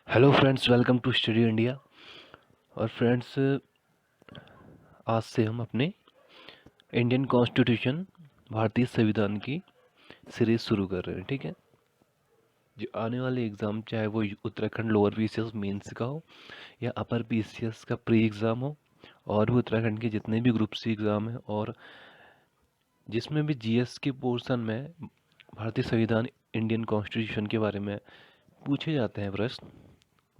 Hello friends, welcome to study India. और friends, आज से हम अपने इंडियन कॉन्स्टिट्यूशन भारतीय संविधान की सीरीज शुरू कर रहे हैं। ठीक है, जो आने वाले एग्ज़ाम, चाहे वो उत्तराखंड लोअर पीसीएस मेंस का हो या अपर पीसीएस का प्री एग्ज़ाम हो, और भी उत्तराखंड के जितने भी ग्रुप सी एग्ज़ाम हैं, और जिसमें भी जीएस के पोर्शन में भारतीय संविधान, इंडियन कॉन्स्टिट्यूशन के बारे में पूछे जाते हैं प्रश्न,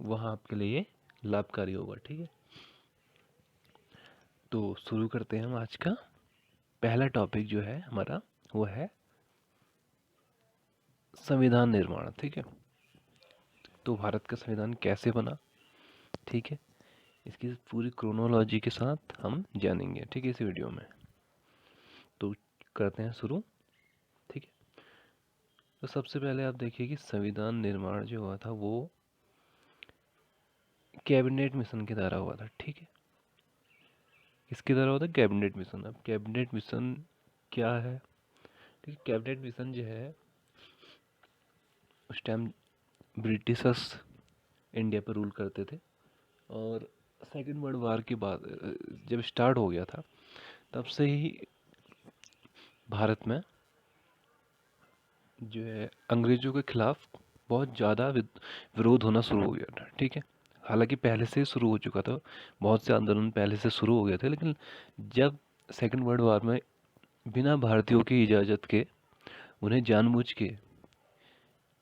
वहाँ आपके लिए लाभकारी होगा। ठीक है, तो शुरू करते हैं हम। आज का पहला टॉपिक जो है हमारा, वो है संविधान निर्माण। ठीक है, तो भारत का संविधान कैसे बना, ठीक है, इसकी पूरी क्रोनोलॉजी के साथ हम जानेंगे। ठीक है, इस वीडियो में तो करते हैं शुरू। ठीक है, तो सबसे पहले आप देखिए कि संविधान निर्माण जो हुआ था वो कैबिनेट मिशन के द्वारा हुआ था। ठीक है, किसके द्वारा हुआ था? Cabinet mission. अब कैबिनेट मिशन क्या है? ठीक है, कैबिनेट मिशन जो है, उस टाइम ब्रिटिशर्स इंडिया पर रूल करते थे, और सेकेंड वर्ल्ड वार के बाद जब स्टार्ट हो गया था, तब से ही भारत में जो है अंग्रेज़ों के खिलाफ बहुत ज़्यादा विरोध होना शुरू हो गया था। ठीक है, हालांकि पहले से ही शुरू हो चुका था, बहुत से आंदोलन पहले से शुरू हो गए थे, लेकिन जब सेकेंड वर्ल्ड वार में बिना भारतीयों की इजाज़त के उन्हें जानबूझ के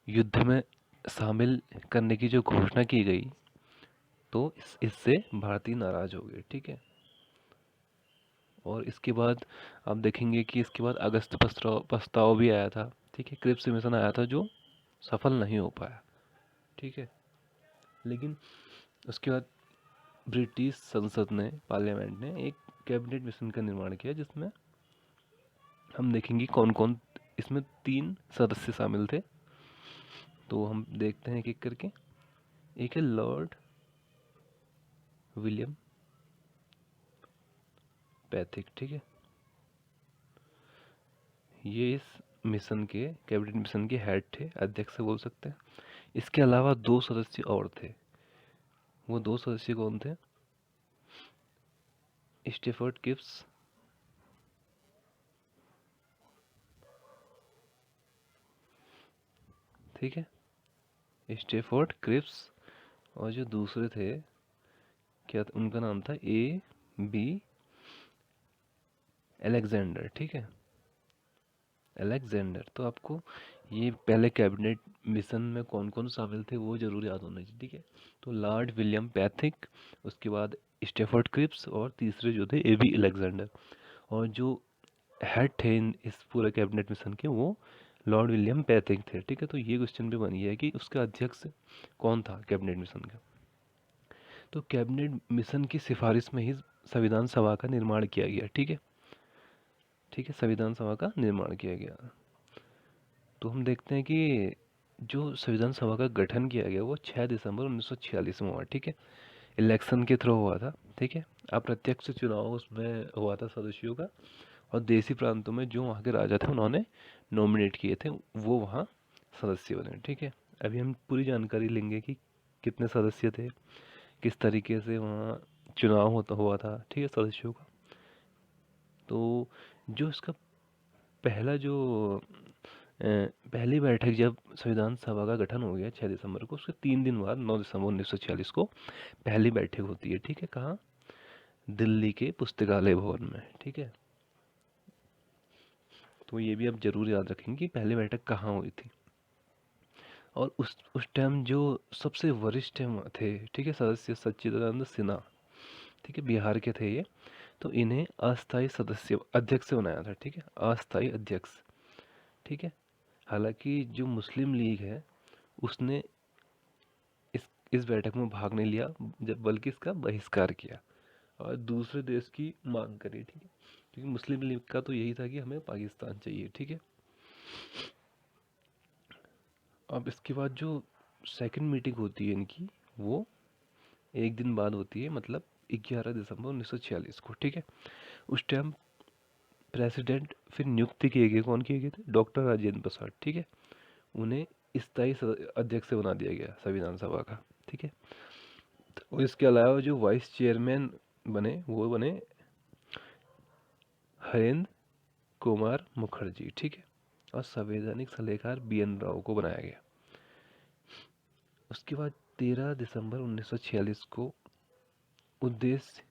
युद्ध में शामिल करने की जो घोषणा की गई, तो इससे भारतीय नाराज़ हो गए। ठीक है, और इसके बाद आप देखेंगे कि इसके बाद अगस्त प्रस्ताव भी आया था। ठीक है, क्रिप्स मिशन आया था जो सफल नहीं हो पाया। ठीक है, लेकिन उसके बाद ब्रिटिश संसद ने, पार्लियामेंट ने एक कैबिनेट मिशन का निर्माण किया, जिसमें हम देखेंगे कौन कौन, इसमें 3 सदस्य शामिल थे। तो हम देखते हैं एक एक करके। एक है लॉर्ड विलियम पैथिक। ठीक है, ये इस मिशन के, कैबिनेट मिशन के हेड थे, अध्यक्ष बोल सकते हैं। इसके अलावा 2 सदस्य और थे। वो 2 सदस्य कौन थे? स्टेफर्ड किप्स, ठीक है, स्टेफर्ड क्रिप्स, और जो दूसरे थे, क्या उनका नाम था? B Alexander. ठीक है, अलेक्जेंडर। तो आपको ये पहले कैबिनेट मिशन में कौन कौन शामिल थे वो जरूर याद होना चाहिए। ठीक है, तो लॉर्ड विलियम पैथिक, उसके बाद स्टेफर्ड क्रिप्स, और तीसरे जो थे बी अलेक्जेंडर। और जो हेड थे इस पूरे कैबिनेट मिशन के, वो लॉर्ड विलियम पैथिक थे। ठीक है, तो ये क्वेश्चन भी बनी है कि उसका अध्यक्ष कौन था कैबिनेट मिशन का। तो कैबिनेट मिशन की सिफारिश में ही संविधान सभा का निर्माण किया गया। ठीक है, ठीक है, संविधान सभा का निर्माण किया गया। तो हम देखते हैं कि जो संविधान सभा का गठन किया गया वो 6 दिसंबर 1946 में हुआ। ठीक है, इलेक्शन के थ्रू हुआ था। ठीक है, अप्रत्यक्ष चुनाव उसमें हुआ था सदस्यों का, और देसी प्रांतों में जो वहाँ के राजा थे उन्होंने नॉमिनेट किए थे, वो वहाँ सदस्य बने। ठीक है, अभी हम पूरी जानकारी लेंगे कि कितने सदस्य थे, किस तरीके से वहाँ चुनाव होता हुआ था। ठीक है, सदस्यों का। तो जो इसका पहला जो पहली बैठक जब संविधान सभा का गठन हो गया 6 दिसंबर को, उसके 3 दिन बाद 9 दिसंबर 1946 को पहली बैठक होती है। ठीक है, कहाँ? दिल्ली के पुस्तकालय भवन में। ठीक है, तो ये भी आप जरूर याद रखेंगे कि पहली बैठक कहाँ हुई थी। और उस टाइम जो सबसे वरिष्ठ थे, ठीक है, सदस्य सच्चिदानंद सिन्हा, ठीक है, बिहार के थे ये। तो इन्हें अस्थाई सदस्य अध्यक्ष बनाया था। ठीक है, अस्थाई अध्यक्ष। ठीक है, हालांकि जो मुस्लिम लीग है उसने इस बैठक में भाग नहीं लिया, जब बल्कि इसका बहिष्कार किया और दूसरे देश की मांग करी। ठीक है, क्योंकि मुस्लिम लीग का तो यही था कि हमें पाकिस्तान चाहिए। ठीक है, अब इसके बाद जो सेकंड मीटिंग होती है इनकी, वो एक दिन बाद होती है, मतलब 11 दिसंबर 1946 को। ठीक है, उस टाइम प्रेसिडेंट फिर नियुक्ति किए गए, कौन किए गए थे? डॉक्टर राजेंद्र प्रसाद। ठीक है, उन्हें स्थायी अध्यक्ष बना दिया गया संविधान सभा का। ठीक है। और इसके अलावा जो वाइस चेयरमैन बने वो बने हरेंद्र कुमार मुखर्जी, ठीक है। और संवैधानिक सलाहकार BN राव को बनाया गया। उसके बाद 13 दिसंबर 1946 को उद्देश्य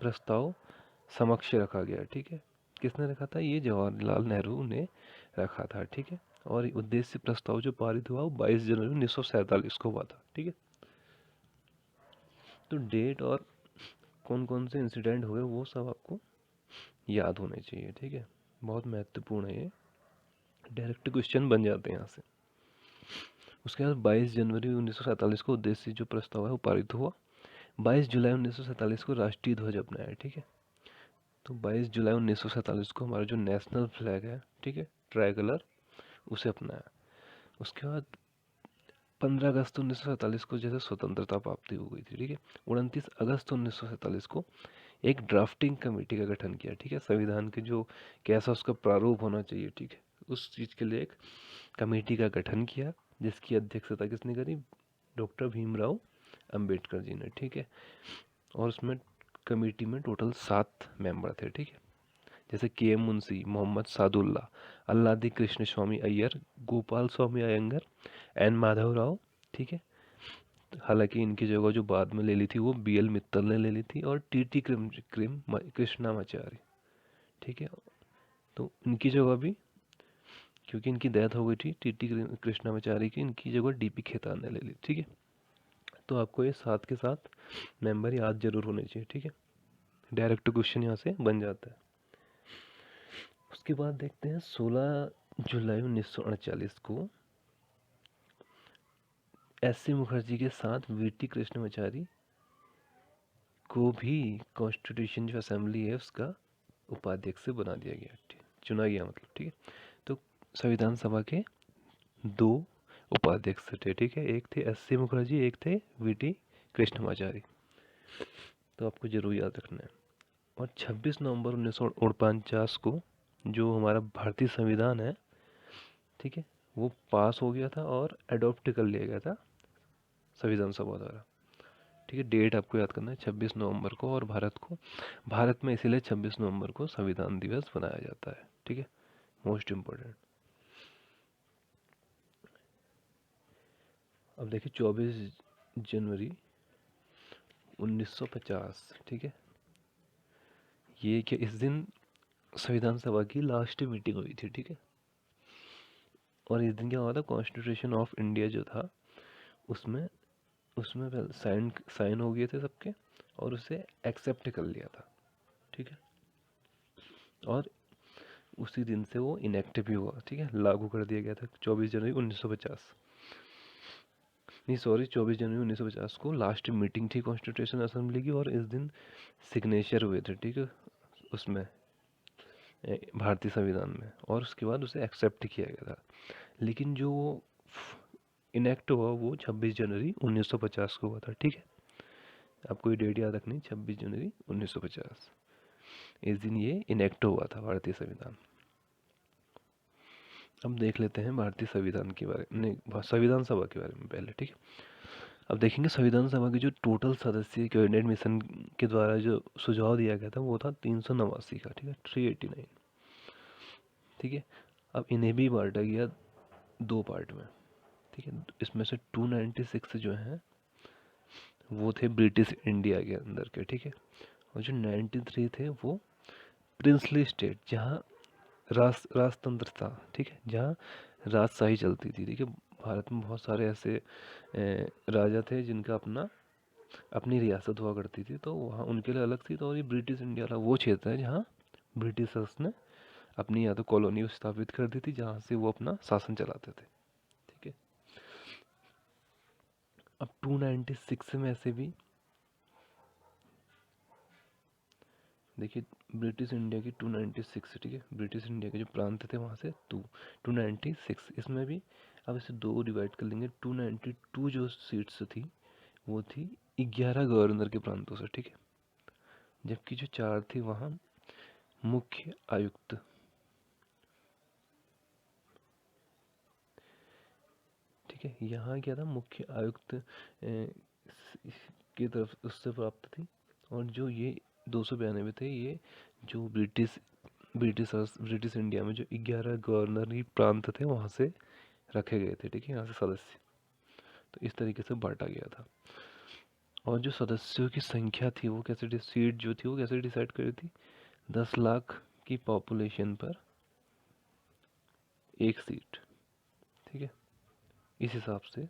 प्रस्ताव समक्ष रखा गया, ठीक है। किसने रखा था? ये जवाहरलाल नेहरू ने रखा था, ठीक है। और उद्देश्य प्रस्ताव जो पारित हुआ वो 22 जनवरी 1947 को हुआ था, ठीक है। तो डेट और कौन कौन से इंसिडेंट हुए वो सब आपको याद होने चाहिए, ठीक है। बहुत महत्वपूर्ण है ये, डायरेक्ट क्वेश्चन बन जाते हैं यहाँ से। उसके बाद 22 जनवरी 1947 को उद्देश्य जो प्रस्ताव है वो पारित हुआ। 22 जुलाई 1947 को राष्ट्रीय ध्वज अपनाया, ठीक है। तो 22 जुलाई 1947 को हमारा जो नेशनल फ्लैग है, ठीक है, ट्राई कलर, उसे अपनाया। उसके बाद 15 अगस्त 1947 को जैसे स्वतंत्रता प्राप्ति हो गई थी, ठीक है। 29 अगस्त 1947 को एक ड्राफ्टिंग कमेटी का गठन किया, ठीक है। संविधान के जो कैसा उसका प्रारूप होना चाहिए, ठीक है, उस चीज़ के लिए एक कमेटी का गठन किया, जिसकी अध्यक्षता किसने करी? डॉक्टर भीमराव अंबेडकर जी ने, ठीक है। और उसमें कमेटी में टोटल 7 मेंबर थे, ठीक है। जैसे KM मुंशी, मोहम्मद सादुल्ला, अल्लादी कृष्ण स्वामी अय्यर, गोपाल स्वामी अयंगर, N माधव राव, ठीक है। हालांकि इनकी जगह जो बाद में ले ली थी वो BL मित्तल ने ले ली थी, और TT कृष्णामाचारी, ठीक है। तो इनकी जगह भी, क्योंकि इनकी डेथ हो गई थी TT कृष्णामाचारी की, इनकी जगह DP खेतान ने ले ली, ठीक है। तो आपको ये 7 के 7 मेंबर याद जरूर होने चाहिए, ठीक है। डायरेक्ट क्वेश्चन यहाँ से बन जाता है। उसके बाद देखते हैं 16 जुलाई 1948 को SC मुखर्जी के साथ VT कृष्णामाचारी को भी कॉन्स्टिट्यूशन जो असेंबली है उसका उपाध्यक्ष से बना दिया गया, चुना गया मतलब, ठीक है। तो संविधान सभा के 2 उपाध्यक्ष थे, ठीक है। एक थे SC मुखर्जी, एक थे VT कृष्णामाचारी। तो आपको जरूर याद रखना है। और 26 नवंबर 1949 को जो हमारा भारतीय संविधान है, ठीक है, वो पास हो गया था और अडॉप्ट कर लिया गया था संविधान सभा द्वारा, ठीक है। डेट आपको याद करना है 26 नवंबर को, और भारत में इसीलिए 26 नवंबर को संविधान दिवस मनाया जाता है, ठीक है, मोस्ट इम्पोर्टेंट। अब देखिए 24 जनवरी 1950, ठीक है, ये क्या, इस दिन संविधान सभा की लास्ट मीटिंग हुई थी, ठीक है। और इस दिन क्या हुआ था? कॉन्स्टिट्यूशन ऑफ इंडिया जो था उसमें उसमें साइन हो गए थे सबके, और उसे एक्सेप्ट कर लिया था, ठीक है। और उसी दिन से वो इनएक्टिव भी हुआ, ठीक है, लागू कर दिया गया था 24 जनवरी 1950, नहीं सॉरी 24 जनवरी 1950 को लास्ट मीटिंग थी कॉन्स्टिट्यूशन असेंबली की, और इस दिन सिग्नेचर हुए थे, ठीक है, उसमें भारतीय संविधान में, और उसके बाद उसे एक्सेप्ट किया गया था। लेकिन जो वो इनेक्ट हुआ वो 26 जनवरी 1950 को हुआ था, ठीक है। आपको ये डेट याद रखनी, 26 जनवरी 1950, इस दिन ये इनेक्ट हुआ था भारतीय संविधान। अब देख लेते हैं भारतीय संविधान के बारे में, नहीं संविधान सभा के बारे में पहले, ठीक है। अब देखेंगे संविधान सभा के जो टोटल सदस्य कैबिनेट मिशन के द्वारा जो सुझाव दिया गया था वो था 389 का, ठीक है, 389, ठीक है। अब इन्हें भी बांटा गया 2 पार्ट में, ठीक है। इसमें से 296 जो हैं वो थे ब्रिटिश इंडिया के अंदर के, ठीक है। और जो 93 थे वो प्रिंसली स्टेट, जहाँ राजतंत्र था, ठीक है, जहाँ राजशाही चलती थी, ठीक है। भारत में बहुत सारे ऐसे राजा थे जिनका अपनी रियासत हुआ करती थी, तो वहाँ उनके लिए अलग थी। तो और ये ब्रिटिश इंडिया वाला वो क्षेत्र है जहाँ ब्रिटिशर्स ने अपनी या तो कॉलोनी स्थापित कर दी थी, जहाँ से वो अपना शासन चलाते थे, ठीक है। अब 296 में ऐसे भी देखिए, ब्रिटिश इंडिया की 296, ठीक है, ब्रिटिश इंडिया के जो प्रांत थे वहाँ से 296, इसमें भी अब इसे 2 डिवाइड कर लेंगे। 292 जो सीट्स थी वो थी 11 गवर्नर के प्रांतों से, ठीक है। जबकि जो 4 थी वहाँ मुख्य आयुक्त, ठीक ठीक है, यहाँ क्या था, मुख्य आयुक्त की तरफ उससे प्राप्त थी। और जो ये 292 थे, ये जो ब्रिटिश इंडिया में जो 11 गवर्नरी प्रांत थे वहाँ से रखे गए थे। ठीक है, यहाँ से सदस्य, तो इस तरीके से बांटा गया था। और जो सदस्यों की संख्या थी वो कैसे, सीट जो थी वो कैसे डिसाइड करी थी, 10 लाख की पॉपुलेशन पर एक सीट। ठीक है, इस हिसाब से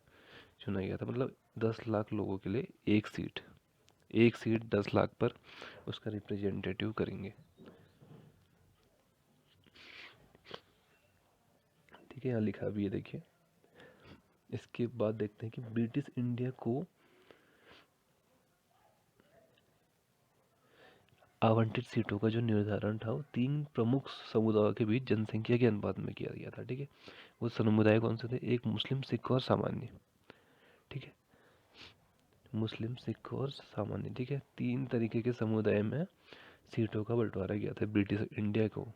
चुना गया था, मतलब 10 लाख लोगों के लिए एक सीट 10 लाख पर उसका रिप्रेजेंटेटिव करेंगे। ठीक है, यहाँ लिखा भी है, देखिए। इसके बाद देखते हैं कि ब्रिटिश इंडिया को आवंटित सीटों का जो निर्धारण था वो 3 प्रमुख समुदायों के बीच जनसंख्या के अनुपात में किया गया था। ठीक है, वो समुदाय कौन से थे, एक मुस्लिम, सिख और सामान्य। ठीक है, मुस्लिम, सिख और सामान्य। ठीक है, 3 तरीके के समुदाय में सीटों का बंटवारा किया था ब्रिटिश इंडिया को,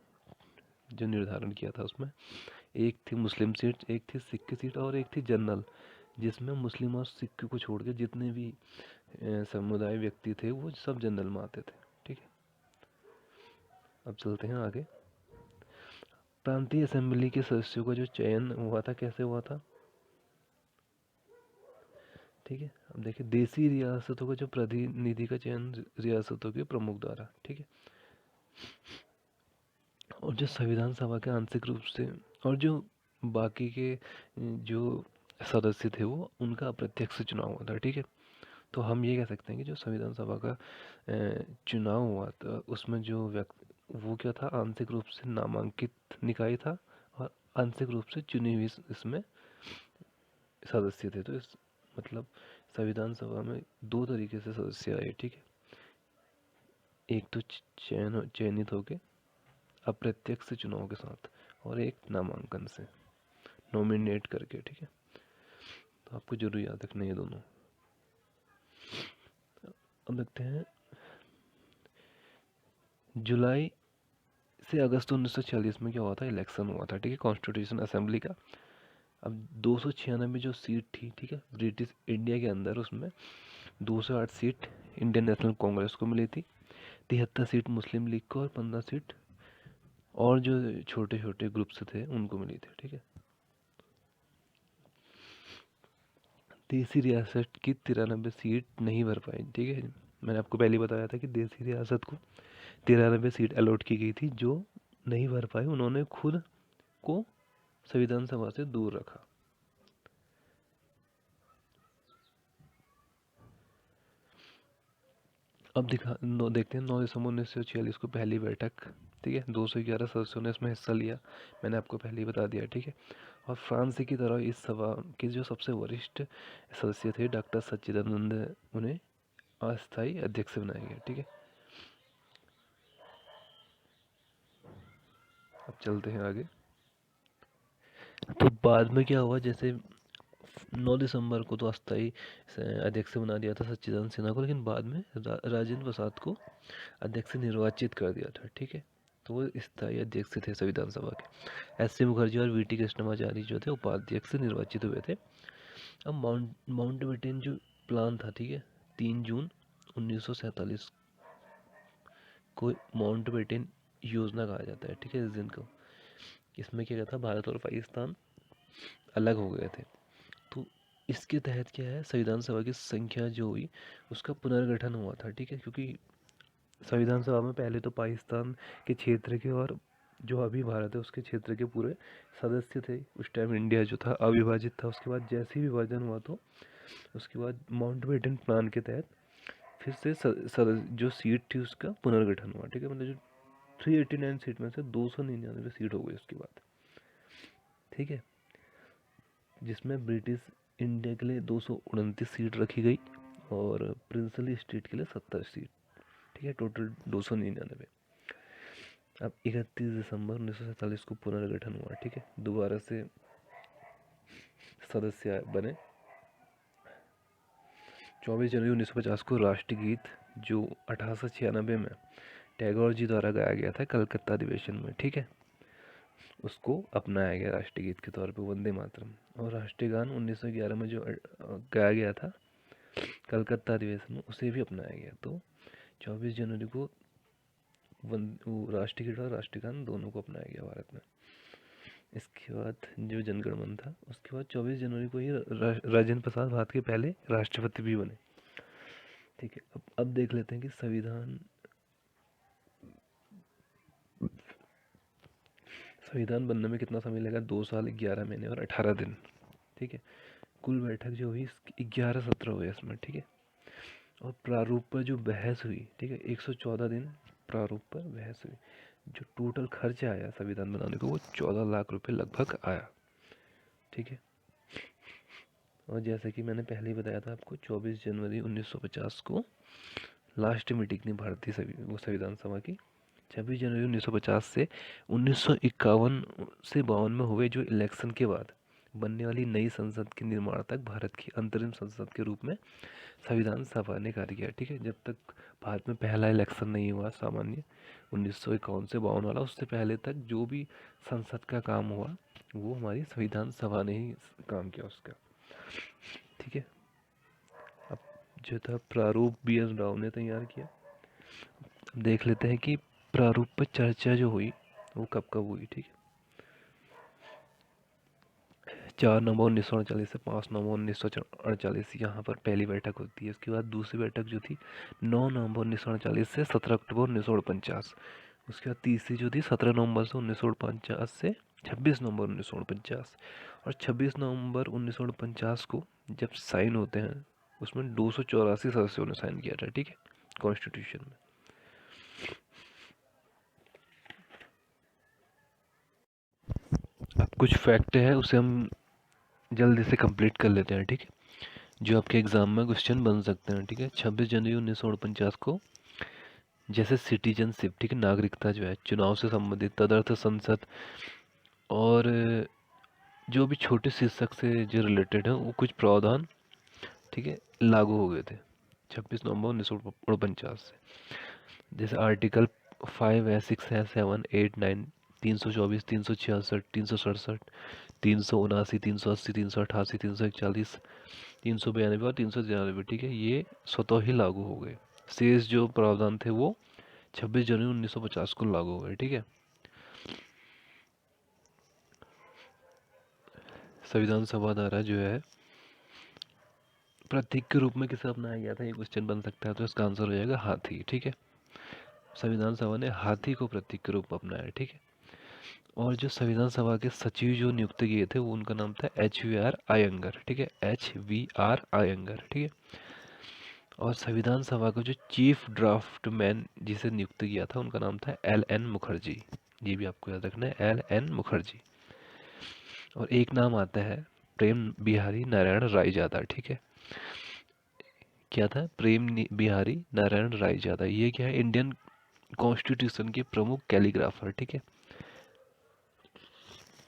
जो निर्धारण किया था उसमें एक थी मुस्लिम सीट, एक थी सिख की सीट और एक थी जनरल, जिसमें मुस्लिम और सिख को छोड़ के जितने भी समुदाय व्यक्ति थे वो सब जनरल में आते थे। ठीक है, अब चलते हैं आगे। प्रांतीय असेंबली के सदस्यों का जो चयन हुआ था कैसे हुआ था। ठीक है, अब देखिए, देसी रियासतों का जो प्रतिनिधि का चयन रियासतों के प्रमुख द्वारा। ठीक है, और जो संविधान सभा के आंशिक रूप से, और जो बाकी के जो सदस्य थे वो उनका अप्रत्यक्ष चुनाव हुआ था। ठीक है, तो हम ये कह सकते हैं कि जो संविधान सभा का चुनाव हुआ था उसमें जो व्यक्ति, वो क्या था, आंशिक रूप से नामांकित निकाय था और आंशिक रूप से चुनी हुई इसमें सदस्य थे। तो इस मतलब संविधान सभा में 2 तरीके से सदस्य आए। ठीक है, एक तो चयनित होके अप्रत्यक्ष चुनाव के साथ, और एक नामांकन से नॉमिनेट करके। ठीक है, तो आपको जरूर याद रखना ये दोनों। अब देखते हैं जुलाई से अगस्त 1946 में क्या हुआ था, इलेक्शन हुआ था। ठीक है, कॉन्स्टिट्यूशन असेंबली का। अब 296 जो सीट थी, ठीक है, ब्रिटिश इंडिया के अंदर, उसमें 208 सीट इंडियन नेशनल कांग्रेस को मिली थी, 73 सीट मुस्लिम लीग को और 15 सीट और जो छोटे छोटे ग्रुप्स थे उनको मिली थी। ठीक है, देसी रियासत की 93 सीट नहीं भर पाई। ठीक है, मैंने आपको पहले बताया था कि देसी रियासत को 93 सीट अलॉट की गई थी, जो नहीं भर पाई उन्होंने खुद को संविधान सभा से दूर रखा। अब देखते हैं 9 दिसंबर 1946 को पहली बैठक। ठीक है, 211 सदस्यों ने इसमें हिस्सा लिया, मैंने आपको पहले ही बता दिया। ठीक है, और फ्रांस की तरह इस सभा के जो सबसे वरिष्ठ सदस्य थे डॉक्टर सच्चिदानंद, उन्हें अस्थायी अध्यक्ष बनाया गया। ठीक है, अब चलते हैं आगे। तो बाद में क्या हुआ, जैसे 9 दिसंबर को तो अस्थायी अध्यक्ष बना दिया था सच्चिदानंद सिन्हा को, लेकिन बाद में राजेंद्र प्रसाद को अध्यक्ष निर्वाचित कर दिया था। ठीक है, तो वो स्थायी अध्यक्ष थे संविधान सभा के। एस सी मुखर्जी और वी टी कृष्णमाचारी जो थे उपाध्यक्ष निर्वाचित हुए थे। अब माउंटबेटन जो प्लान था, ठीक है, 3 जून 1947 को माउंटबेटन योजना कहा जाता है। ठीक है, इस दिन को, इसमें क्या था, भारत और पाकिस्तान अलग हो गए थे। तो इसके तहत क्या है, संविधान सभा की संख्या जो हुई उसका पुनर्गठन हुआ था। ठीक है, क्योंकि संविधान सभा में पहले तो पाकिस्तान के क्षेत्र के और जो अभी भारत है उसके क्षेत्र के पूरे सदस्य थे। उस टाइम इंडिया जो था अविभाजित था। उसके बाद जैसे ही विभाजन हुआ तो उसके बाद माउंटबेटन प्लान के तहत फिर से जो सीट थी उसका पुनर्गठन हुआ। ठीक है, मतलब जो 389 सीट में से 299 सीट हो गई उसके बाद। ठीक है, जिसमें ब्रिटिश इंडिया के लिए 229 सीट रखी गई और प्रिंसली स्टेट के लिए 70 सीट। ठीक है, टोटल 299। अब 31 दिसंबर 1947 को पुनर्गठन हुआ। ठीक है, दोबारा से सदस्य बने। 24 जनवरी 1950 को राष्ट्रगीत जो 1896 में टैगोर जी द्वारा गाया गया था कलकत्ता अधिवेशन में। ठीक है, उसको अपनाया गया राष्ट्रीय गीत के तौर पे, वंदे मातरम। और राष्ट्रीय गान 1911 में जो गाया गया था कलकत्ता अधिवेशन में, उसे भी अपनाया गया। तो 24 जनवरी को वो राष्ट्रीय गीत और राष्ट्रीय गान दोनों को अपनाया गया भारत में। इसके बाद जो जनगण मन था, उसके बाद 24 जनवरी को ही राजेंद्र प्रसाद भारत के पहले राष्ट्रपति भी बने। ठीक है, अब देख लेते हैं कि संविधान बनने में कितना समय लगा। 2 साल 11 महीने और 18 दिन। ठीक है, कुल बैठक जो हुई 11 सत्र हुए इसमें। ठीक है, और प्रारूप पर जो बहस हुई, ठीक है, 114 दिन प्रारूप पर बहस हुई। जो टोटल खर्च आया संविधान बनाने को, वो 14 लाख रुपए लगभग आया। ठीक है, और जैसे कि मैंने पहले ही बताया था आपको, 24 जनवरी 1950 को लास्ट मीटिंग थी भारतीय संविधान सभा की। 26 जनवरी 1950 से 1951 से 52 में हुए जो इलेक्शन के बाद बनने वाली नई संसद के निर्माण तक भारत की अंतरिम संसद के रूप में संविधान सभा ने कार्य किया। ठीक है, जब तक भारत में पहला इलेक्शन नहीं हुआ सामान्य 1951 से 52 वाला, उससे पहले तक जो भी संसद का काम हुआ वो हमारी संविधान सभा ने ही काम किया उसका। ठीक है, अब जो था प्रारूप BN राव ने तैयार किया। अब देख लेते हैं कि प्रारूप पर चर्चा जो हुई वो कब कब हुई। ठीक है, 4 नवंबर 1948 से 5 नवंबर 1948 यहाँ पर पहली बैठक होती है। उसके बाद दूसरी बैठक जो थी 9 नवंबर 1948 से 17 अक्टूबर 1949। उसके बाद तीसरी जो थी 17 नवंबर से 1949 से 26 नवंबर 1949। और 26 नवंबर 1949 को जब साइन होते हैं, उसमें 284 सदस्यों ने साइन किया था। ठीक है, कॉन्स्टिट्यूशन में। अब कुछ फैक्ट है, उसे हम जल्दी से कंप्लीट कर लेते हैं। ठीक है, जो आपके एग्जाम में क्वेश्चन बन सकते हैं। ठीक है, 26 जनवरी 1949 को जैसे सिटीजनशिप, ठीक है, नागरिकता जो है, चुनाव से संबंधित तदर्थ संसद और जो भी छोटे शीर्षक से जो रिलेटेड है, वो कुछ प्रावधान, ठीक है, लागू हो गए थे 26 नवंबर 1949 से। जैसे आर्टिकल 5 है, 6 है, 7, 8, 9, 324, 366, 367, 379, 380, 388, 341, 392 और 393। ठीक है, ये स्वतः ही लागू हो गए। शेष जो प्रावधान थे वो 26 जनवरी 1950 को लागू हो गए। ठीक है, संविधान सभा द्वारा जो है प्रतीक के रूप में किसे अपनाया गया था, ये क्वेश्चन बन सकता है। तो इसका आंसर हो जाएगा हाथी। ठीक है, संविधान सभा ने हाथी को प्रतीक के रूप में अपनाया। ठीक है, और जो संविधान सभा के सचिव जो नियुक्त किए थे, वो उनका नाम था HVR अयंगर। ठीक है, HVR अयंगर। ठीक है, और संविधान सभा का जो चीफ ड्राफ्ट मैन जिसे नियुक्त किया था, उनका नाम था LN मुखर्जी। ये भी आपको याद रखना है, LN मुखर्जी। और एक नाम आता है प्रेम बिहारी नारायण रायजादा। ठीक है, क्या था, प्रेम बिहारी नारायण रायजादा। ये क्या है, इंडियन कॉन्स्टिट्यूशन के प्रमुख कैलीग्राफर। ठीक है,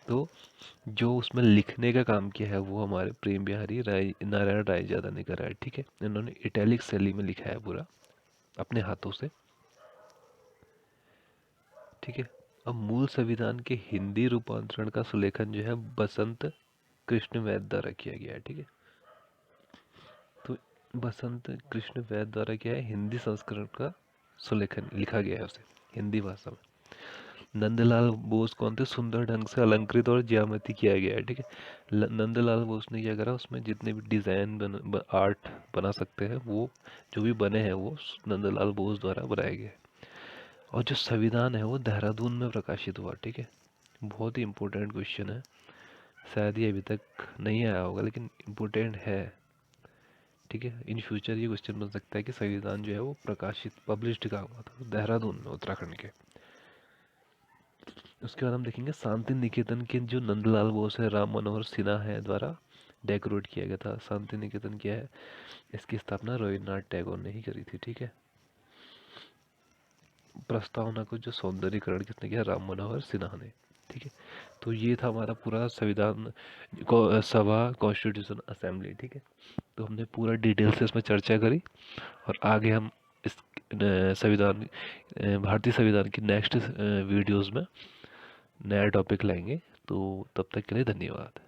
तो जो उसमें लिखने का काम किया है वो हमारे प्रेम बिहारी नारायण रायजादा ने करा है। ठीक है, इन्होंने इटैलिक शैली में लिखा है पूरा अपने हाथों से। ठीक है, अब मूल संविधान के हिंदी रूपांतरण का सुलेखन जो है बसंत कृष्ण वैद्य द्वारा किया गया है। ठीक है, तो बसंत कृष्ण वैद्य द्वारा क्या है, हिंदी संस्करण का सुलेखन लिखा गया है उसे हिंदी भाषा में। नंदलाल बोस कौन थे, सुंदर ढंग से अलंकृत और ज्यामिति किया गया है। ठीक है, नंदलाल बोस ने क्या करा, उसमें जितने भी डिज़ाइन आर्ट बना सकते हैं, वो जो भी बने हैं वो नंदलाल बोस द्वारा बनाए गए। और जो संविधान है वो देहरादून में प्रकाशित हुआ। ठीक है, बहुत ही इम्पोर्टेंट क्वेश्चन है, शायद ये अभी तक नहीं आया होगा लेकिन इम्पोर्टेंट है। ठीक है, इन फ्यूचर ये क्वेश्चन बन सकता है कि संविधान जो है वो प्रकाशित पब्लिश्ड कहाँ हुआ था, देहरादून में, उत्तराखंड के। उसके बाद हम देखेंगे शांति निकेतन के जो नंदलाल बोस है, राम मनोहर सिन्हा है द्वारा डेकोरेट किया गया था। शांति निकेतन क्या है, इसकी स्थापना रविन्द्रनाथ टैगोर ने ही करी थी। ठीक है, प्रस्तावना को जो सौंदर्यीकरण किसने किया, राम मनोहर सिन्हा ने। ठीक है, तो ये था हमारा पूरा संविधान सभा, कॉन्स्टिट्यूशन असेंबली। ठीक है, तो हमने पूरा डिटेल से इसमें चर्चा करी, और आगे हम इस संविधान भारतीय संविधान की नेक्स्ट वीडियोस में नया टॉपिक लाएंगे। तो तब तक के लिए धन्यवाद।